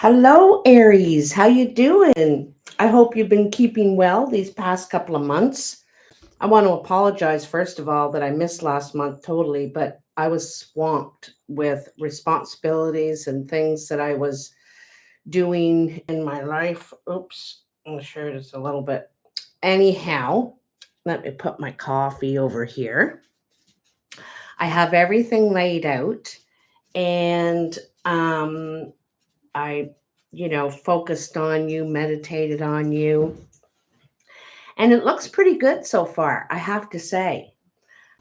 Hello, Aries. How you doing? I hope you've been keeping well these past couple of months. I want to apologize, first of all, that I missed last month totally, but I was swamped with responsibilities and things that I was doing in my life. Oops, my shirt is a little bit. Anyhow, let me put my coffee over here. I have everything laid out, and um, I, focused on you, meditated on you, and it looks pretty good so far, I have to say.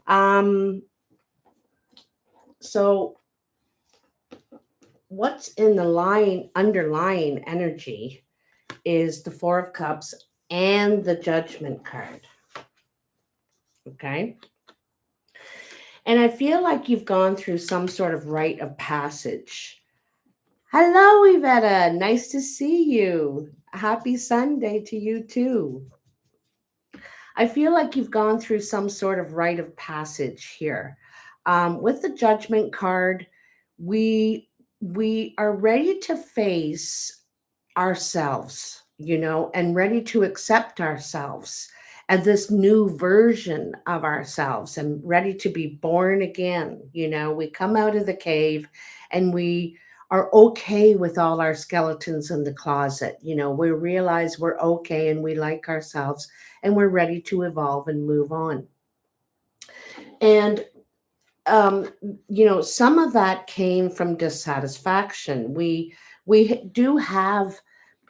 Um, so what's in the underlying energy is the Four of Cups and the Judgment card. Okay. And I feel like you've gone through some sort of rite of passage. Hello, Yvetta. Nice to see you. Happy Sunday to you too. I feel like you've gone through some sort of rite of passage here. With the Judgment card, we we are ready to face ourselves, and ready to accept ourselves and this new version of ourselves and ready to be born again. We come out of the cave and we are okay with all our skeletons in the closet. We realize we're okay and we like ourselves and we're ready to evolve and move on. And um, some of that came from dissatisfaction. We do have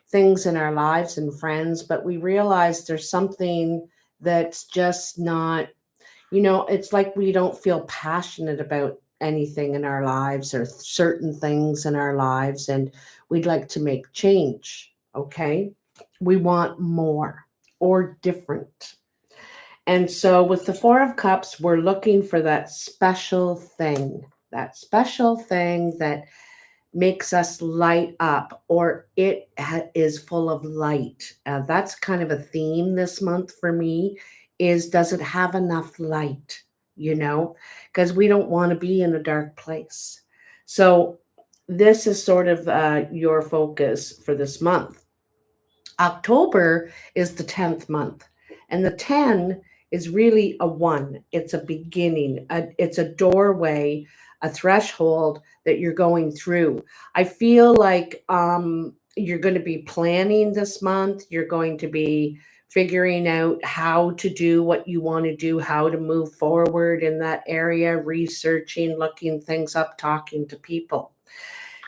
things in our lives and friends, but we realize there's something that's just not, it's like we don't feel passionate about anything in our lives or certain things in our lives, and we'd like to make change. Okay. We want more or different. And so with the Four of Cups, we're looking for that special thing that makes us light up, or is full of light. That's kind of a theme this month for me, is does it have enough light? Because we don't want to be in a dark place. So this is sort of your focus for this month. October is the 10th month, and the 10 is really a one. It's a beginning, it's a doorway, a threshold that you're going through. I feel like you're going to be planning this month, you're going to be figuring out how to do what you want to do, how to move forward in that area, researching, looking things up, talking to people.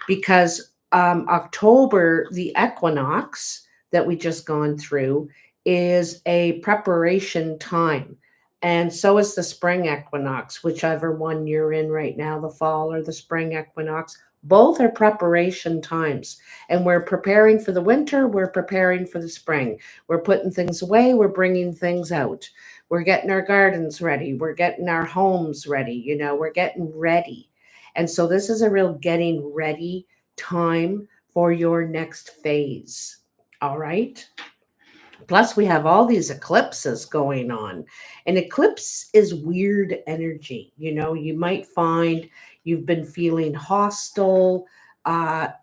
Because October, the equinox that we just gone through, is a preparation time. And so is the spring equinox, whichever one you're in right now, the fall or the spring equinox. Both are preparation times. And we're preparing for the winter, we're preparing for the spring. We're putting things away, we're bringing things out. We're getting our gardens ready, we're getting our homes ready, we're getting ready. And so this is a real getting ready time for your next phase. All right. Plus, we have all these eclipses going on. An eclipse is weird energy. You might find you've been feeling hostile,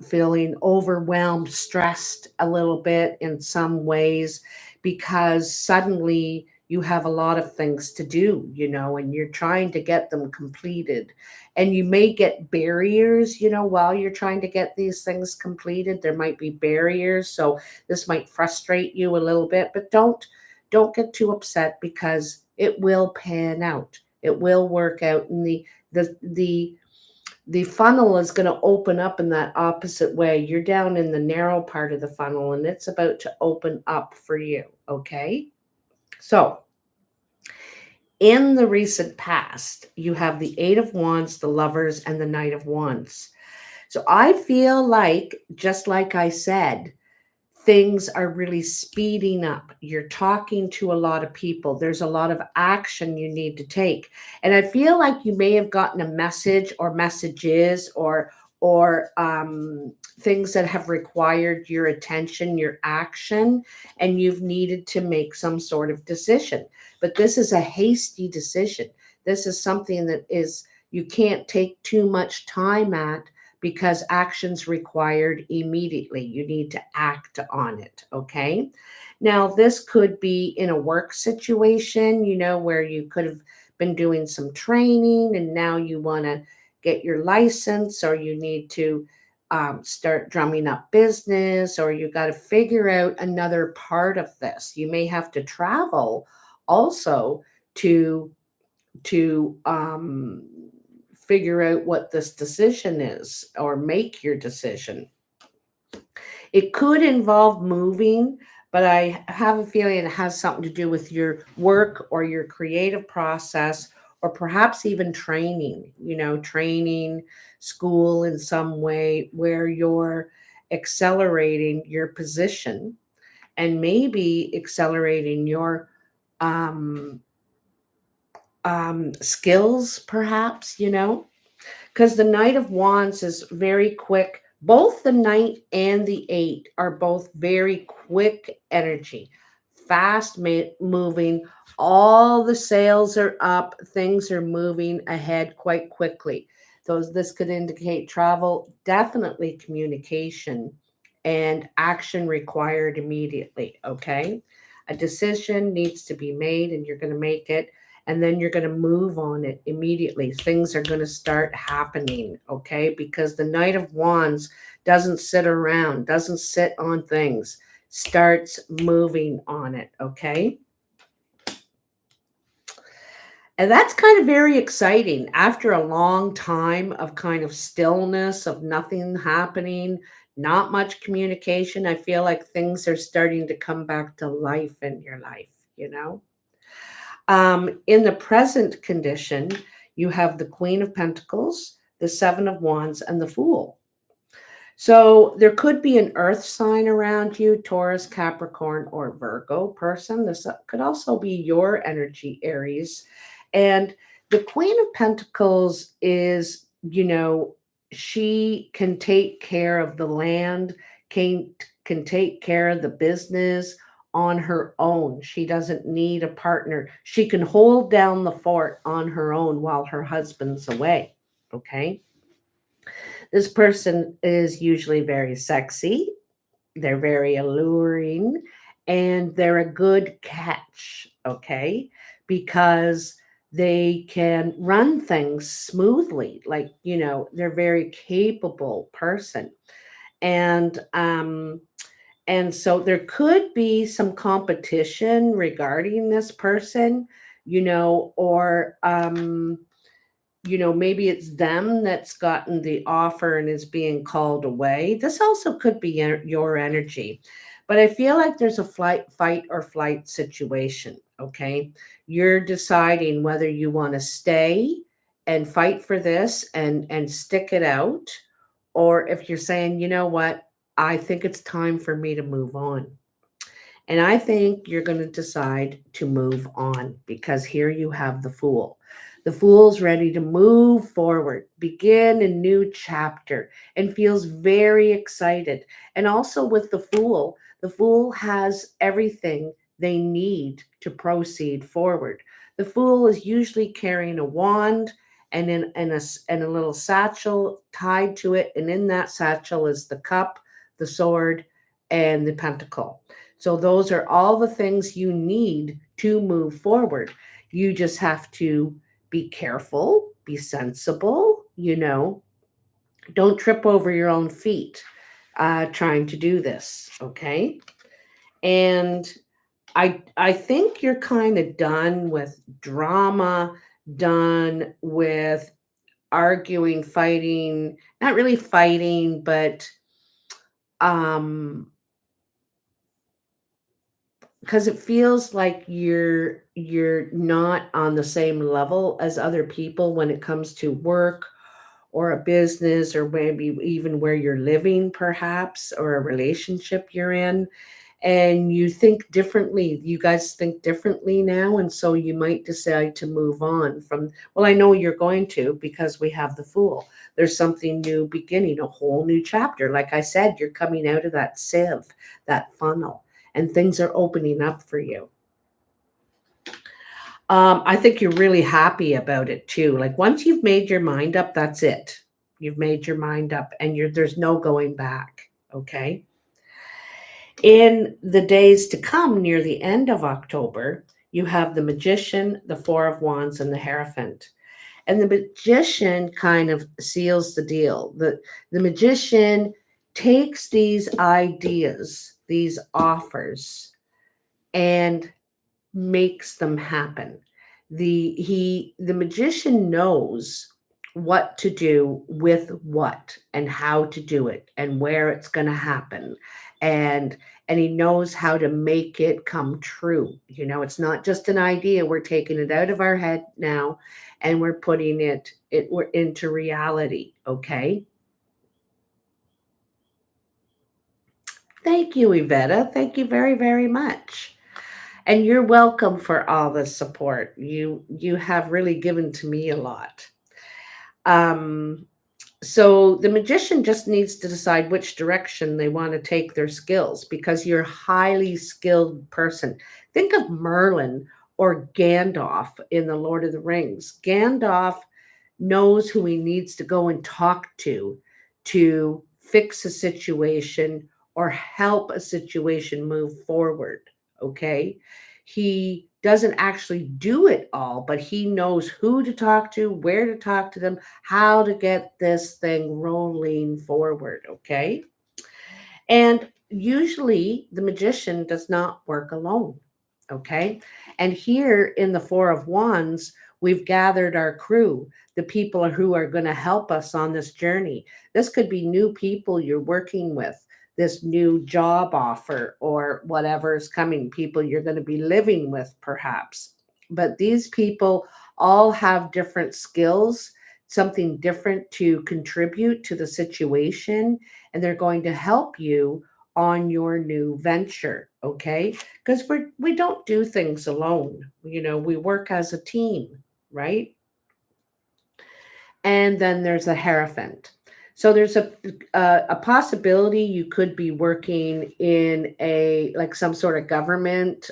feeling overwhelmed, stressed a little bit in some ways, because suddenly you have a lot of things to do, and you're trying to get them completed. And you may get barriers, while you're trying to get these things completed. There might be barriers. So this might frustrate you a little bit, but don't get too upset, because it will pan out. It will work out, and the funnel is going to open up in that opposite way. You're down in the narrow part of the funnel, and it's about to open up for you. Okay. So in the recent past, you have the Eight of Wands, the Lovers, and the Knight of Wands. So I feel like, just like I said, things are really speeding up. You're talking to a lot of people. There's a lot of action you need to take. And I feel like you may have gotten a message or messages or things that have required your attention, your action, and you've needed to make some sort of decision. But this is a hasty decision. This is something that is you can't take too much time at, because action's required immediately. You need to act on it, okay? Now, this could be in a work situation, where you could have been doing some training and now you want to get your license, or you need to start drumming up business, or you got to figure out another part of this. You may have to travel also to to figure out what this decision is or make your decision. It could involve moving, but I have a feeling it has something to do with your work or your creative process, or perhaps even training, training, school in some way where you're accelerating your position and maybe accelerating your um, skills, perhaps, because the Knight of Wands is very quick. Both the Knight and the Eight are both very quick energy, fast moving. All the sails are up, things are moving ahead quite quickly. This could indicate travel, definitely communication, and action required immediately. Okay, a decision needs to be made, and you're going to make it, and then you're going to move on it immediately. Things are going to start happening, okay? Because the Knight of Wands doesn't sit around, doesn't sit on things, starts moving on it, okay? And that's kind of very exciting. After a long time of kind of stillness, of nothing happening, not much communication, I feel like things are starting to come back to life in your life. In the present condition, you have the Queen of Pentacles, the Seven of Wands, and the Fool. So there could be an earth sign around you, Taurus, Capricorn, or Virgo person. This could also be your energy, Aries. And the Queen of Pentacles is, she can take care of the land, can take care of the business on her own. She doesn't need a partner. She can hold down the fort on her own while her husband's away. Okay. This person is usually very sexy, they're very alluring, and they're a good catch, okay? Because they can run things smoothly. Like, they're very capable person. And so there could be some competition regarding this person, or maybe it's them that's gotten the offer and is being called away. This also could be your energy. But I feel like there's a fight or flight situation, okay? You're deciding whether you want to stay and fight for this and stick it out, or if you're saying, you know what, I think it's time for me to move on. And I think you're going to decide to move on, because here you have the Fool. The Fool's ready to move forward, begin a new chapter, and feels very excited. And also with the Fool has everything they need to proceed forward. The Fool is usually carrying a wand and a little satchel tied to it. And in that satchel is the cup, the sword, and the pentacle. So those are all the things you need to move forward. You just have to be careful, be sensible, don't trip over your own feet trying to do this, okay? And I think you're kind of done with drama, done with arguing, fighting, not really fighting, but um because it feels like you're not on the same level as other people when it comes to work or a business, or maybe even where you're living, perhaps, or a relationship you're in. And you guys think differently now, and so you might decide to move on from, well, I know you're going to, because we have the Fool. There's something new beginning, a whole new chapter. Like I said, you're coming out of that sieve, that funnel, and things are opening up for you. I think you're really happy about it too. Like once you've made your mind up, that's it. You've made your mind up, and there's no going back. Okay. In the days to come, near the end of October, you have the Magician, the Four of Wands, and the Hierophant. And the Magician kind of seals the deal. The Magician takes these ideas, these offers, and makes them happen. The magician knows what to do with what and how to do it and where it's going to happen, and he knows how to make it come true. It's not just an idea. We're taking it out of our head now and we're putting we're into reality. Okay. Thank you, Yvetta. Thank you very, very much. And you're welcome for all the support. You have really given to me a lot. Um, so the magician just needs to decide which direction they want to take their skills, because you're a highly skilled person. Think of Merlin or Gandalf in The Lord of the Rings. Gandalf knows who he needs to go and talk to fix a situation or help a situation move forward. Okay. He doesn't actually do it all, but he knows who to talk to, where to talk to them, how to get this thing rolling forward. Okay. And usually the magician does not work alone. Okay. And here in the Four of Wands, we've gathered our crew, the people who are going to help us on this journey. This could be new people you're working with, this new job offer, or whatever is coming, people you're going to be living with, perhaps. But these people all have different skills, something different to contribute to the situation, and they're going to help you on your new venture. Okay. Because we don't do things alone. We work as a team, right? And then there's a Hierophant. So there's a possibility you could be working in a, like, some sort of government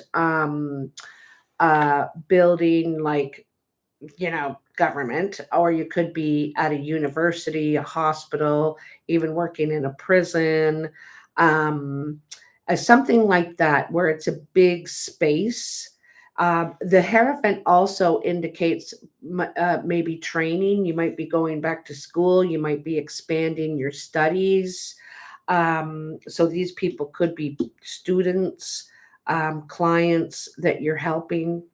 building, like, government, or you could be at a university, a hospital, even working in a prison, um, something like that, where it's a big space. The Hierophant also indicates maybe training. You might be going back to school, you might be expanding your studies. So these people could be students, clients that you're helping,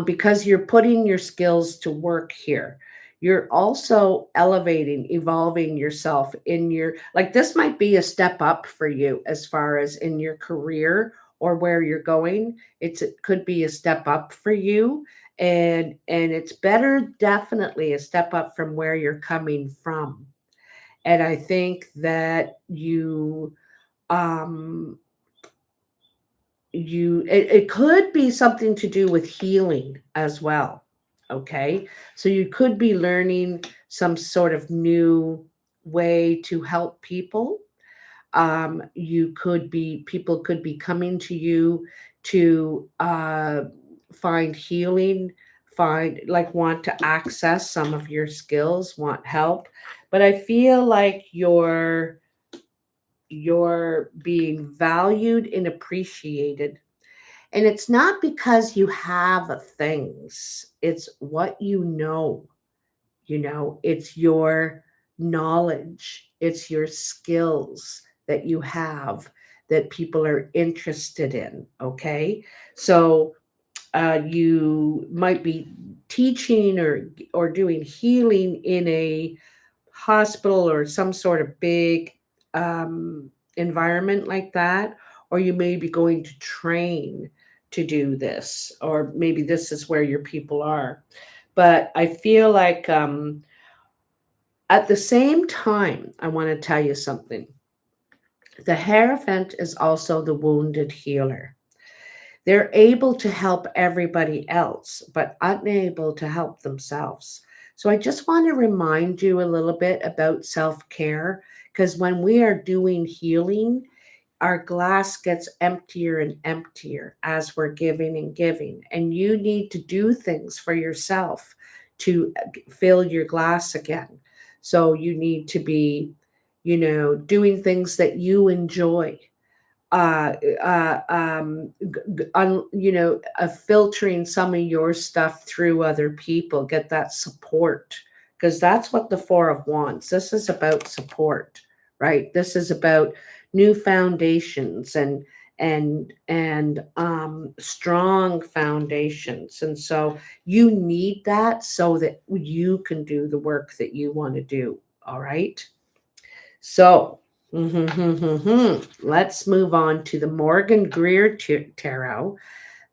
because you're putting your skills to work here. You're also elevating, evolving yourself in your, like, this might be a step up for you as far as in your career or where you're going. It could be a step up for you. And it's better, definitely a step up from where you're coming from. And I think that um it could be something to do with healing as well. Okay. So you could be learning some sort of new way to help people. You could be People could be coming to you to find healing, find, like, want to access some of your skills, want help. But I feel like you're being valued and appreciated, and it's not because you have things, it's what you know. It's your knowledge, it's your skills that you have that people are interested in. Okay. So you might be teaching or doing healing in a hospital or some sort of big environment like that, or you may be going to train to do this, or maybe this is where your people are. But I feel like, at the same time, I want to tell you something. The Hierophant is also the wounded healer. They're able to help everybody else, but unable to help themselves. So I just want to remind you a little bit about self care, because when we are doing healing, our glass gets emptier and emptier as we're giving and giving. And you need to do things for yourself to fill your glass again. So you need to be, doing things that you enjoy, uh, filtering some of your stuff through other people, get that support, because that's what the Four of Wands. This is about support, right? This is about new foundations and strong foundations, and so you need that so that you can do the work that you want to do. All right. So, let's move on to the Morgan Greer Tarot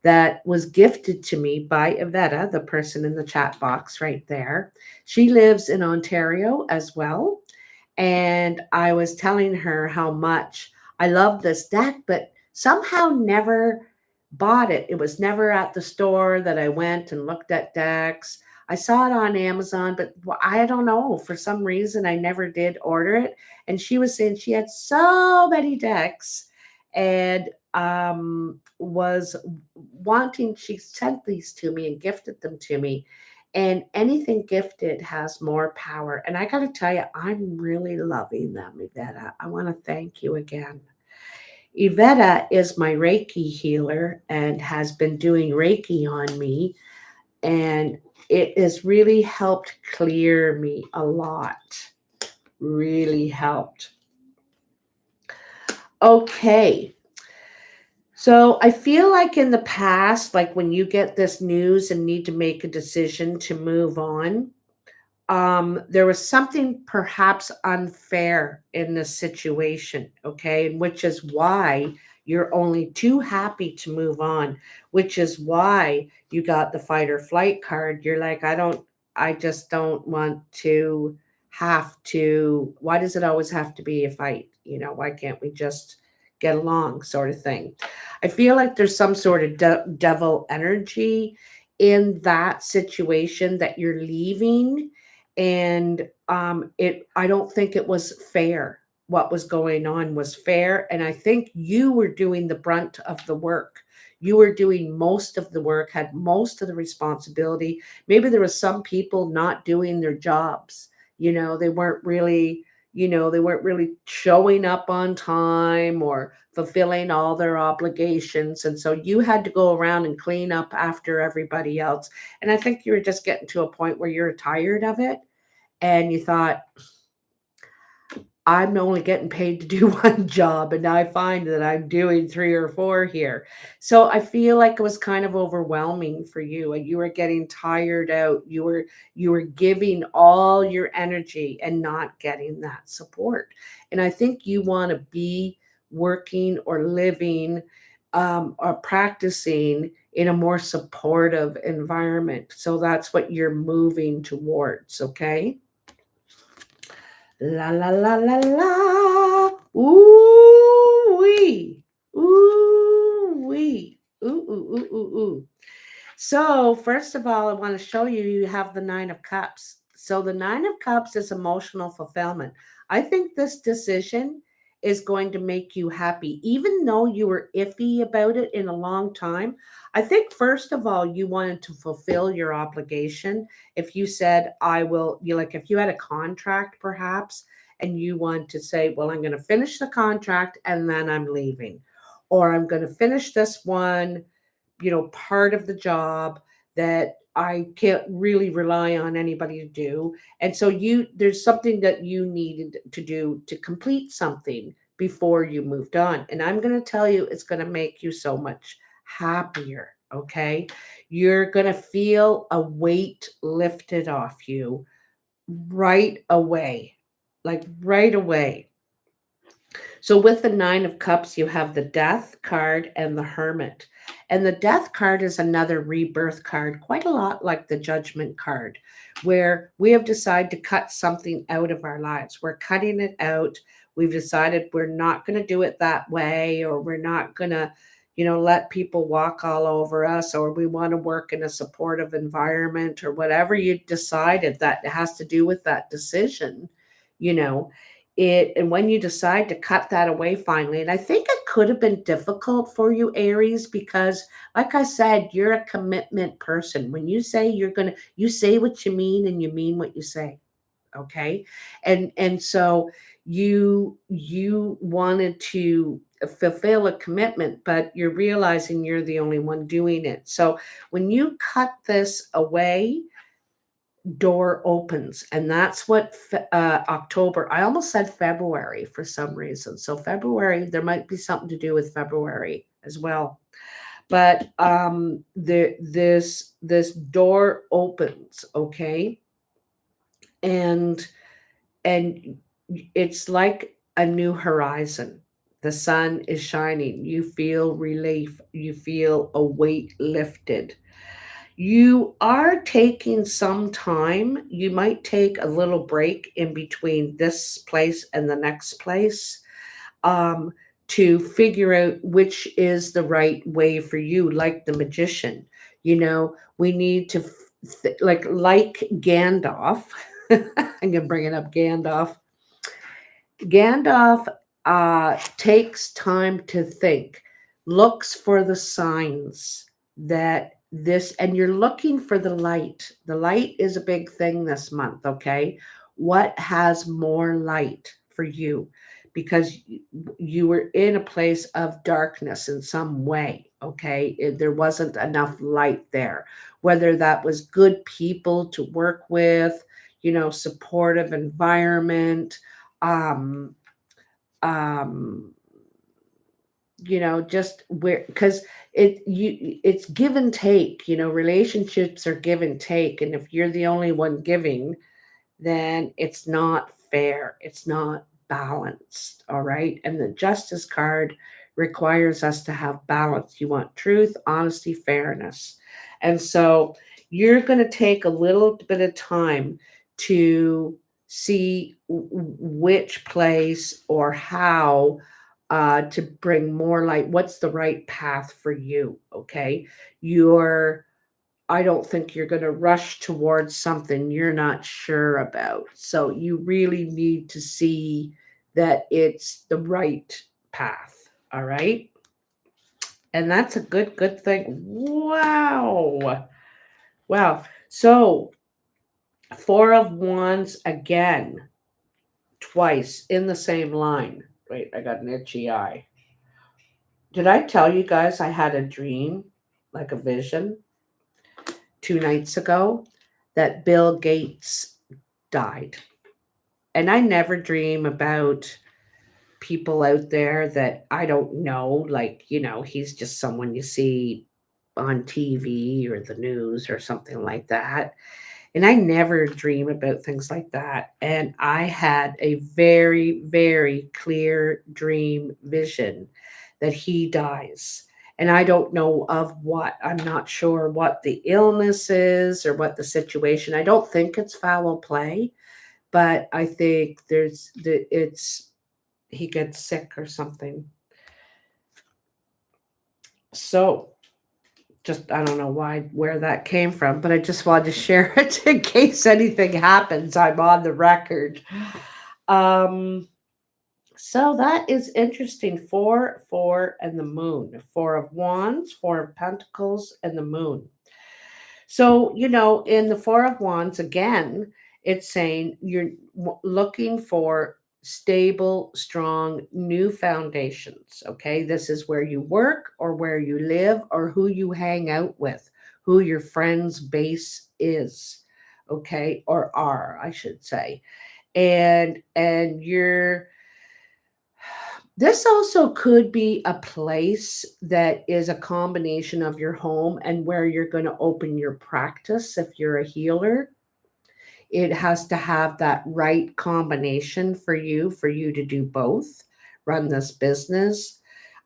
that was gifted to me by Iveta, the person in the chat box right there. She lives in Ontario as well. And I was telling her how much I love this deck, but somehow never bought it. It was never at the store that I went and looked at decks. I saw it on Amazon, but I don't know. For some reason, I never did order it. And she was saying she had so many decks and was wanting, she sent these to me and gifted them to me. And anything gifted has more power. And I got to tell you, I'm really loving them, Iveta. I want to thank you again. Iveta is my Reiki healer and has been doing Reiki on me. And it has really helped clear me a lot. Really helped. Okay. So I feel like in the past, like when you get this news and need to make a decision to move on, there was something perhaps unfair in this situation, okay? And which is why you're only too happy to move on, which is why you got the fight or flight card. You're like, I just don't want to have to, why does it always have to be a fight? Why can't we just get along, sort of thing? I feel like there's some sort of devil energy in that situation that you're leaving, and it I don't think it was fair. What was going on was fair, and I think you were doing the brunt of the work. You were doing most of the work, had most of the responsibility. Maybe there was some people not doing their jobs. They weren't really, they weren't really showing up on time or fulfilling all their obligations, and so you had to go around and clean up after everybody else. And I think you were just getting to a point where you're tired of it, and you thought, I'm only getting paid to do one job, and now I find that I'm doing three or four here. So I feel like it was kind of overwhelming for you, and you were getting tired out. You were giving all your energy and not getting that support. And I think you want to be working or living or practicing in a more supportive environment. So that's what you're moving towards, okay? La la la la la. Ooh wee. Ooh wee. Ooh ooh ooh ooh ooh. So, first of all, I want to show you you have the Nine of Cups. So, the Nine of Cups is emotional fulfillment. I think this decision is going to make you happy, even though you were iffy about it in a long time. I think, first of all, you wanted to fulfill your obligation. If you said, I will, like if you had a contract perhaps, and you want to say, well, I'm going to finish the contract and then I'm leaving, or I'm going to finish this one, part of the job that I can't really rely on anybody to do. And so there's something that you needed to do to complete something before you moved on. And I'm going to tell you, it's going to make you so much happier. Okay. You're going to feel a weight lifted off you right away, like right away. So with the Nine of Cups, you have the Death card and the Hermit. And the Death card is another rebirth card, quite a lot like the Judgment card, where we have decided to cut something out of our lives. We're cutting it out. We've decided we're not going to do it that way, or we're not going to, let people walk all over us, or we want to work in a supportive environment, or whatever you decided that has to do with that decision, you know and when you decide to cut that away finally. And I think it could have been difficult for you, Aries, because like I said, you're a commitment person. When you say you're going to, you say what you mean and you mean what you say. Okay. And so you wanted to fulfill a commitment, but you're realizing you're the only one doing it. So when you cut this away, door opens, and that's what October, I almost said February for some reason. So February, there might be something to do with February as well. But this door opens, okay? And and it's like a new horizon. The sun is shining. You feel relief. You feel a weight lifted. You are taking some time. You might take a little break in between this place and the next place, um, to figure out which is the right way for you, like the magician. We need to, like Gandalf. I'm going to bring it up, Gandalf. Gandalf takes time to think, looks for the signs that this, and you're looking for the light. The light is a big thing this month, okay? What has more light for you? Because you were in a place of darkness in some way, okay? There wasn't enough light there, whether that was good people to work with, supportive environment, um um just where, because it's give and take. Relationships are give and take, and if you're the only one giving, then it's not fair. It's not balanced. All right. And the justice card requires us to have balance. You want truth, honesty, fairness. And so you're going to take a little bit of time to see which place or how, to bring more light. What's the right path for you? Okay. I don't think you're going to rush towards something you're not sure about. So you really need to see that it's the right path. All right. And that's a good thing. Wow. Wow. So, Four of Wands again, twice in the same line. Wait, I got an itchy eye. Did I tell you guys I had a dream, like a vision, 2 nights ago, that Bill Gates died? And I never dream about people out there that I don't know. Like, he's just someone you see on TV or the news or something like that. And I never dream about things like that. And I had a very, very clear dream vision that he dies. And I don't know of what. I'm not sure what the illness is or what the situation. I don't think it's foul play, but I think it's he gets sick or something. So just, I don't know where that came from, but I just wanted to share it in case anything happens. I'm on the record. Um, so that is interesting. Four, and the moon. Four of Wands, Four of Pentacles, and the moon. So, in the Four of Wands, again, it's saying you're looking for stable, strong, new foundations. Okay. This is where you work or where you live or who you hang out with, who your friends base is. Okay. Or are, I should say. And this also could be a place that is a combination of your home and where you're going to open your practice. If you're a healer, it has to have that right combination for you to do both, run this business.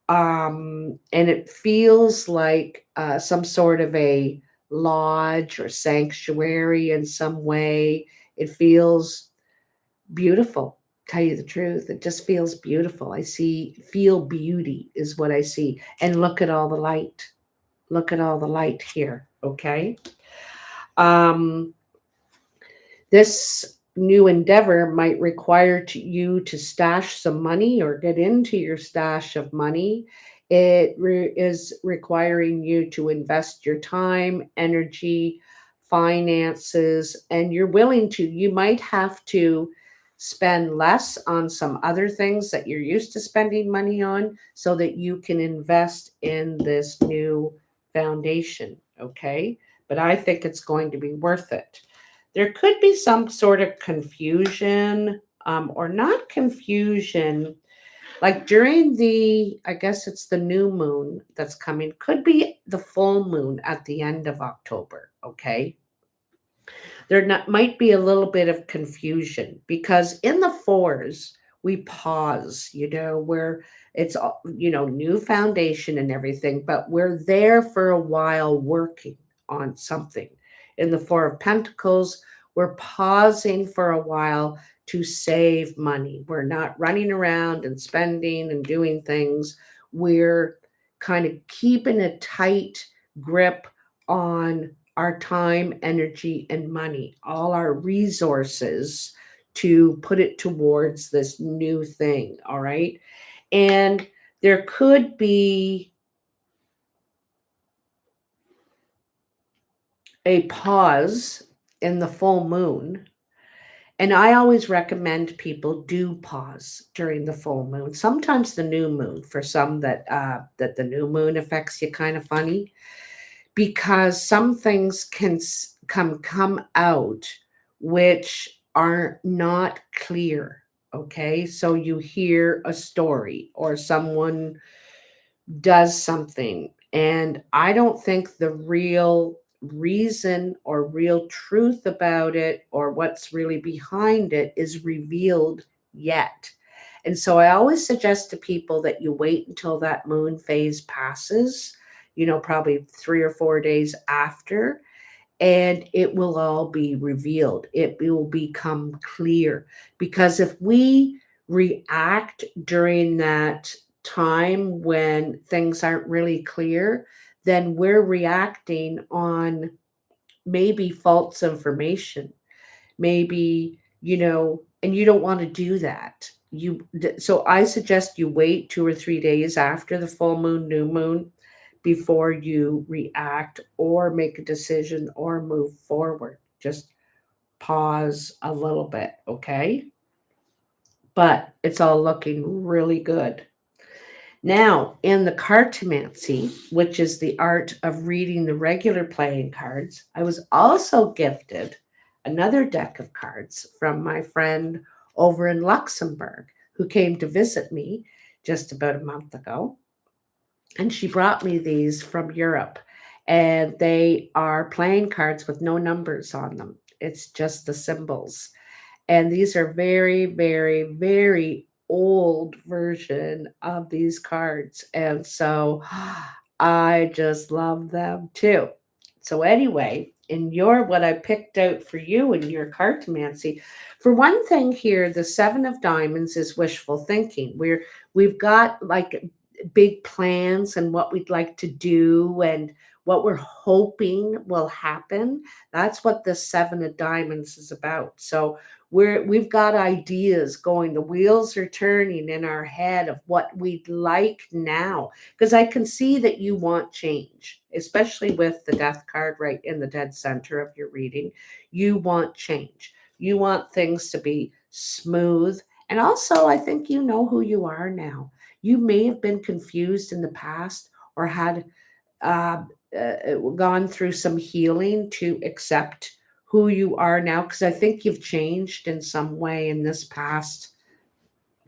And it feels like some sort of a lodge or sanctuary in some way. It feels beautiful. Tell you the truth, it just feels beautiful. Feel beauty is what I see. And look at all the light. Look at all the light here. Okay. Um, this new endeavor might require you to stash some money or get into your stash of money. It is requiring you to invest your time, energy, finances, and you're willing to, you might have to spend less on some other things that you're used to spending money on so that you can invest in this new foundation. Okay. But I think it's going to be worth it. There could be some sort of confusion, or not confusion, like during the, I guess it's the new moon that's coming, could be the full moon at the end of October. Okay. There not, might be a little bit of confusion because in the fours, we pause, where it's, new foundation and everything, but we're there for a while working on something. In the Four of Pentacles, we're pausing for a while to save money. We're not running around and spending and doing things. We're kind of keeping a tight grip on our time, energy, and money, all our resources to put it towards this new thing. All right. And there could be a pause in the full moon. And I always recommend people do pause during the full moon. Sometimes the new moon, for some that the new moon affects you kind of funny, because some things can come out which are not clear. Okay, so you hear a story or someone does something, and I don't think the real reason or real truth about it or what's really behind it is revealed yet. And so I always suggest to people that you wait until that moon phase passes, probably 3 or 4 days after, and it will all be revealed. It will become clear. Because if we react during that time when things aren't really clear, then we're reacting on maybe false information, maybe, and you don't want to do that. So I suggest you wait 2 or 3 days after the full moon, new moon, before you react or make a decision or move forward. Just pause a little bit. Okay. But it's all looking really good. Now, in the cartomancy, which is the art of reading the regular playing cards, I was also gifted another deck of cards from my friend over in Luxembourg who came to visit me just about a month ago. And she brought me these from Europe. And they are playing cards with no numbers on them, it's just the symbols. And these are very, very, very old version of these cards. And so I just love them too. So anyway, in your, what I picked out for you in your cartomancy, for one thing here, the Seven of Diamonds is wishful thinking. We've got like big plans and what we'd like to do and what we're hoping will happen. That's what the Seven of Diamonds is about. So we've got ideas going, the wheels are turning in our head of what we'd like now, because I can see that you want change, especially with the death card right in the dead center of your reading. You want change, you want things to be smooth. And also I think you know who you are now. You may have been confused in the past or had uh, gone through some healing to accept who you are now, because I think you've changed in some way in this past,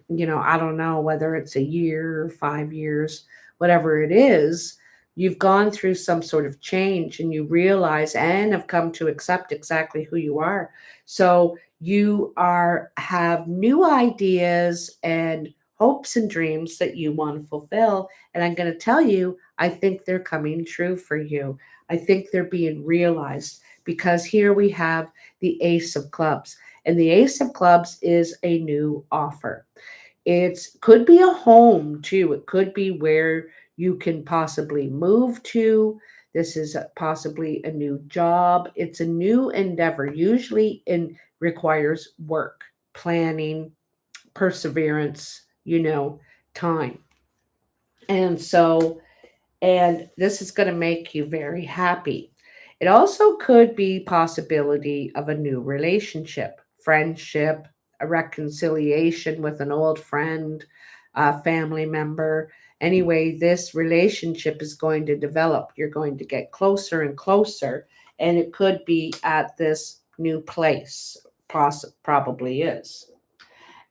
I don't know whether it's a year or 5 years, whatever it is. You've gone through some sort of change and you realize and have come to accept exactly who you are. So you have new ideas and hopes and dreams that you want to fulfill. And I'm going to tell you, I think they're coming true for you. I think they're being realized because here we have the Ace of Clubs. And the Ace of Clubs is a new offer. It could be a home too. It could be where you can possibly move to. This is possibly a new job. It's a new endeavor. Usually it requires work, planning, perseverance, time. And so, and this is going to make you very happy. It also could be possibility of a new relationship, friendship, a reconciliation with an old friend, a family member. Anyway, this relationship is going to develop. You're going to get closer and closer, and it could be at this new place. Probably is.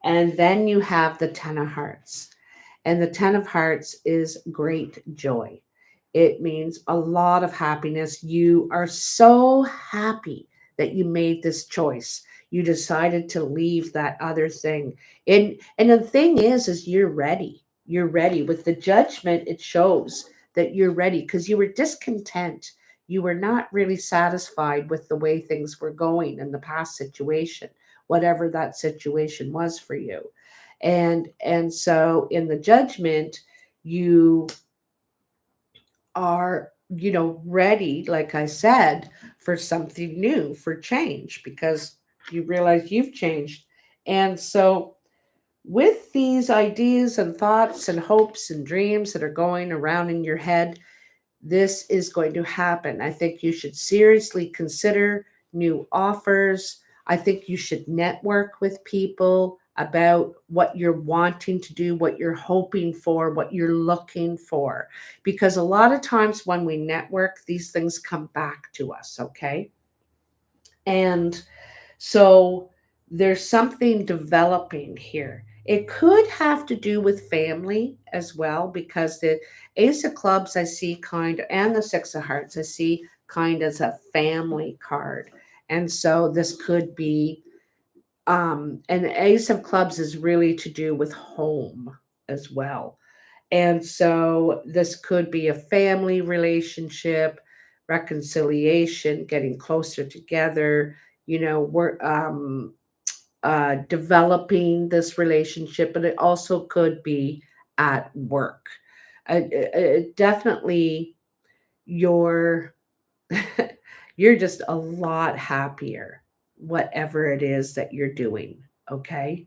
And then you have the Ten of Hearts. And the Ten of Hearts is great joy. It means a lot of happiness. You are so happy that you made this choice. You decided to leave that other thing. And the thing is you're ready. You're ready. With the Judgment, it shows that you're ready because you were discontent. You were not really satisfied with the way things were going in the past situation, whatever that situation was for you. And so in the Judgment, you are, ready, like I said, for something new, for change, because you realize you've changed. And so with these ideas and thoughts and hopes and dreams that are going around in your head, this is going to happen. I think you should seriously consider new offers. I think you should network with people about what you're wanting to do, what you're hoping for, what you're looking for. Because a lot of times when we network, these things come back to us, okay? And so there's something developing here. It could have to do with family as well, because the Ace of Clubs I see kind of, and the Six of Hearts I see kind as a family card. And so this could be, and the Ace of Clubs is really to do with home as well. And so this could be a family relationship, reconciliation, getting closer together. We're developing this relationship, but it also could be at work. Definitely, you're you're just a lot happier, whatever it is that you're doing. Okay,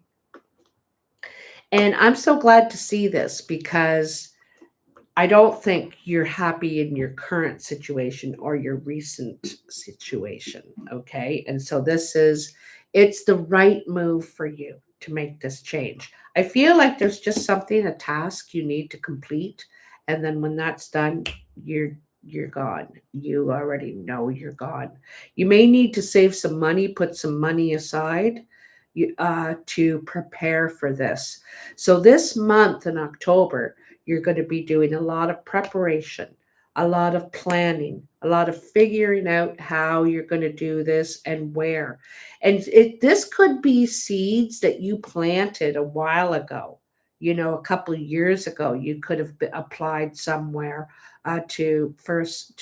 and I'm so glad to see this because I don't think you're happy in your current situation or your recent situation. Okay. And so it's the right move for you to make this change. I feel like there's just something, a task you need to complete. And then when that's done, you're gone. You already know you're gone. You may need to save some money, put some money aside to prepare for this. So this month in October, you're going to be doing a lot of preparation, a lot of planning, a lot of figuring out how you're going to do this and where. And this could be seeds that you planted a while ago. A couple of years ago, you could have applied somewhere to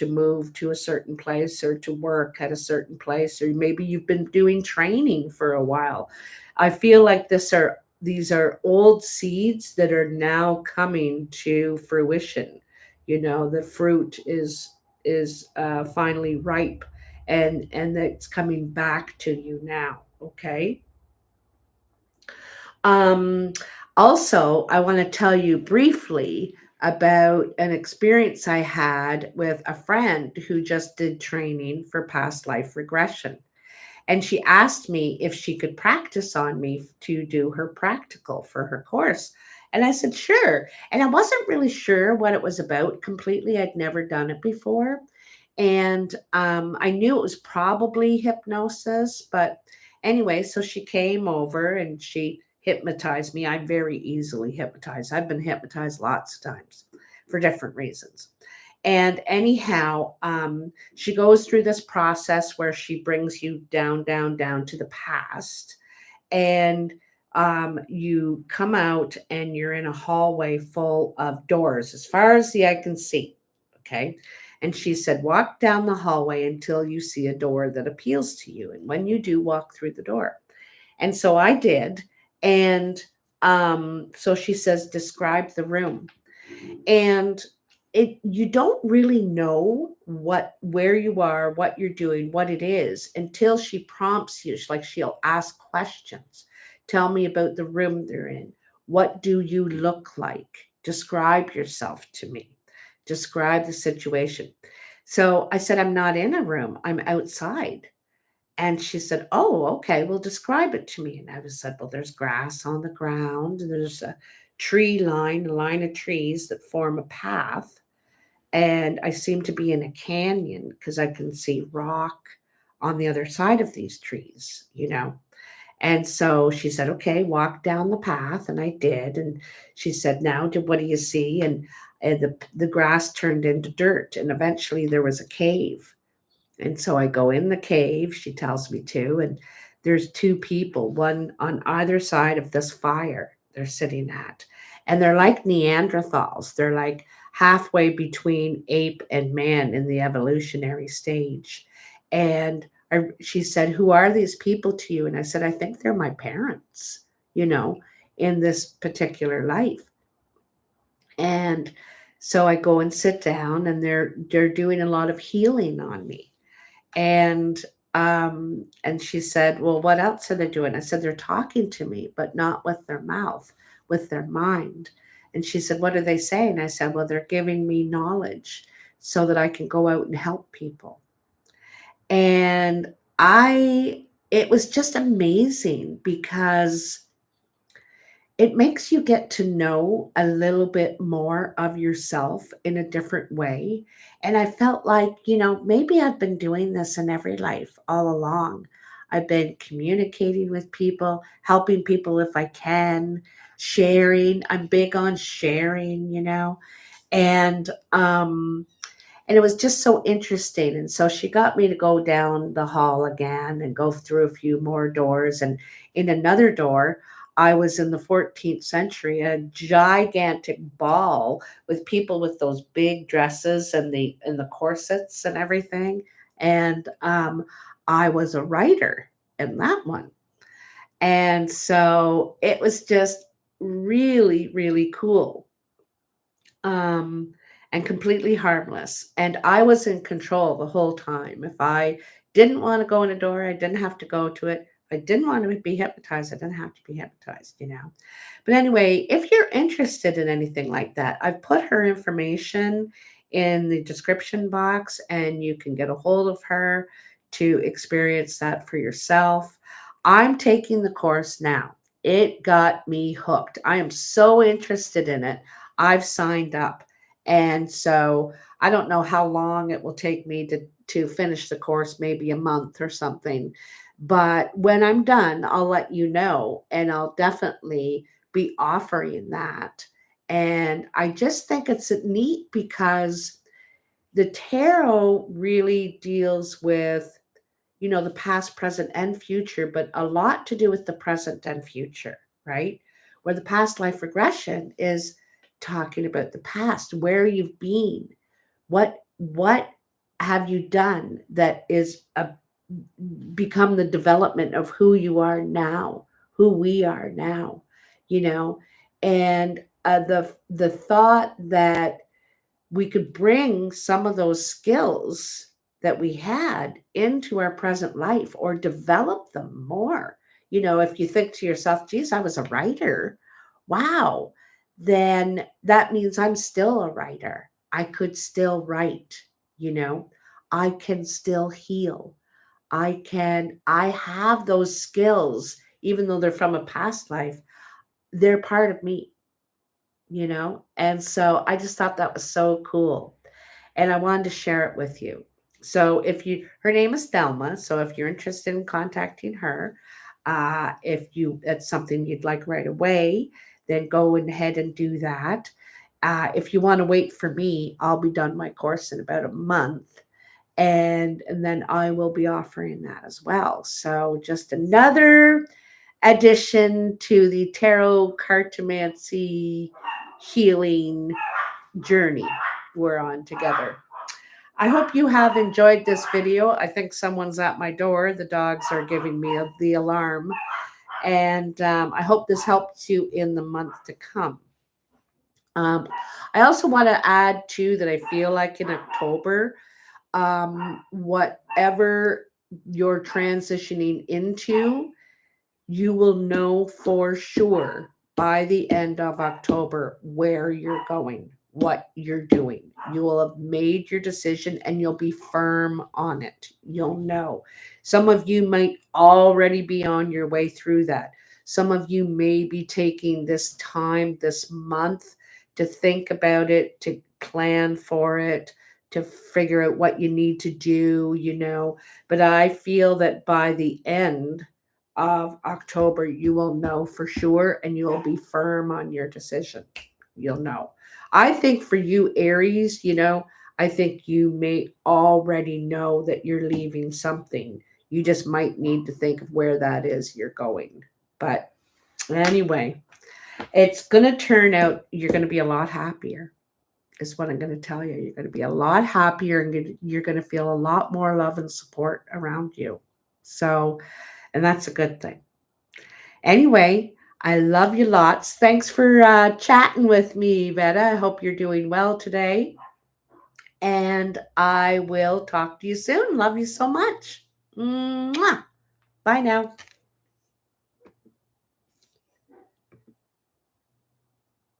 move to a certain place or to work at a certain place, or maybe you've been doing training for a while. I feel like these are old seeds that are now coming to fruition. The fruit is finally ripe, and it's coming back to you now. Okay. Um, Also, I want to tell you briefly about an experience I had with a friend who just did training for past life regression. And she asked me if she could practice on me to do her practical for her course. And I said, sure. And I wasn't really sure what it was about completely. I'd never done it before. And I knew it was probably hypnosis. But anyway, so she came over and she hypnotized me. I'm very easily hypnotized. I've been hypnotized lots of times for different reasons. And anyhow, she goes through this process where she brings you down, down, down to the past. And you come out and you're in a hallway full of doors as far as the eye can see. Okay. And she said, walk down the hallway until you see a door that appeals to you. And when you do, walk through the door. And so I did. And so she says, describe the room. And you don't really know where you are, what you're doing, what it is until she prompts you. Like she'll ask questions. Tell me about the room they're in. What do you look like? Describe yourself to me. Describe the situation. So I said, I'm not in a room, I'm outside. And she said, oh, okay, well, describe it to me. And I was said, well, there's grass on the ground, and there's a a line of trees that form a path. And I seem to be in a canyon because I can see rock on the other side of these trees. And so she said, okay, walk down the path. And I did. And she said, now, what do you see? And the grass turned into dirt. And eventually there was a cave. And so I go in the cave, she tells me to, and there's two people, one on either side of this fire they're sitting at. And they're like Neanderthals. They're like halfway between ape and man in the evolutionary stage. And she said, who are these people to you? And I said, I think they're my parents, you know, in this particular life. And so I go and sit down, and they're doing a lot of healing on me. And she said, well, what else are they doing? I said, they're talking to me, but not with their mouth, with their mind. And she said, what are they saying? I said, well, they're giving me knowledge so that I can go out and help people. And it was just amazing because it makes you get to know a little bit more of yourself in a different way. And I felt like, maybe I've been doing this in every life all along. I've been communicating with people, helping people if I can, sharing. I'm big on sharing. And it was just so interesting. And so she got me to go down the hall again and go through a few more doors. And in another door, I was in the 14th century, a gigantic ball with people with those big dresses and the corsets and everything. And I was a writer in that one. And so it was just really, really cool, um, and completely harmless. And I was in control the whole time. If I didn't want to go in a door, I didn't have to go to it. If I didn't want to be hypnotized, I didn't have to be hypnotized. But anyway, if you're interested in anything like that, I've put her information in the description box, and you can get a hold of her to experience that for yourself. I'm taking the course now. It got me hooked. I am so interested in it. I've signed up. And so I don't know how long it will take me to finish the course, maybe a month or something. But when I'm done, I'll let you know, and I'll definitely be offering that. And I just think it's neat because the tarot really deals with, the past, present, and future, but a lot to do with the present and future, right? Where the past life regression is talking about the past, where you've been, what have you done that is become the development of who you are now, who we are now, you know, and the thought that we could bring some of those skills that we had into our present life or develop them more. If you think to yourself, geez, I was a writer. Wow. Then that means I'm still a writer. I could still write, you know, I can still heal. I have those skills, even though they're from a past life, they're part of me. And so I just thought that was so cool, and I wanted to share it with you. So her name is Thelma. So if you're interested in contacting her, if that's something you'd like right away, then go ahead and do that. If you want to wait for me, I'll be done my course in about a month, and then I will be offering that as well. So just another addition to the tarot cartomancy healing journey we're on together. I hope you have enjoyed this video. I think someone's at my door. The dogs are giving me the alarm. And I hope this helps you in the month to come. I also want to add, too, that I feel like in October, whatever you're transitioning into, you will know for sure by the end of October where you're going, what you're doing. You will have made your decision and you'll be firm on it. You'll know. Some of you might already be on your way through that. Some of you may be taking this time this month to think about it, to plan for it, to figure out what you need to do. But I feel that by the end of October, you will know for sure and you will be firm on your decision. You'll know. I think for you, Aries, I think you may already know that you're leaving something. You just might need to think of where that is you're going. But anyway, it's going to turn out you're going to be a lot happier, is what I'm going to tell you. You're going to be a lot happier and you're going to feel a lot more love and support around you. So, and that's a good thing. Anyway, I love you lots. Thanks for chatting with me, Veta. I hope you're doing well today. And I will talk to you soon. Love you so much. Mwah. Bye now.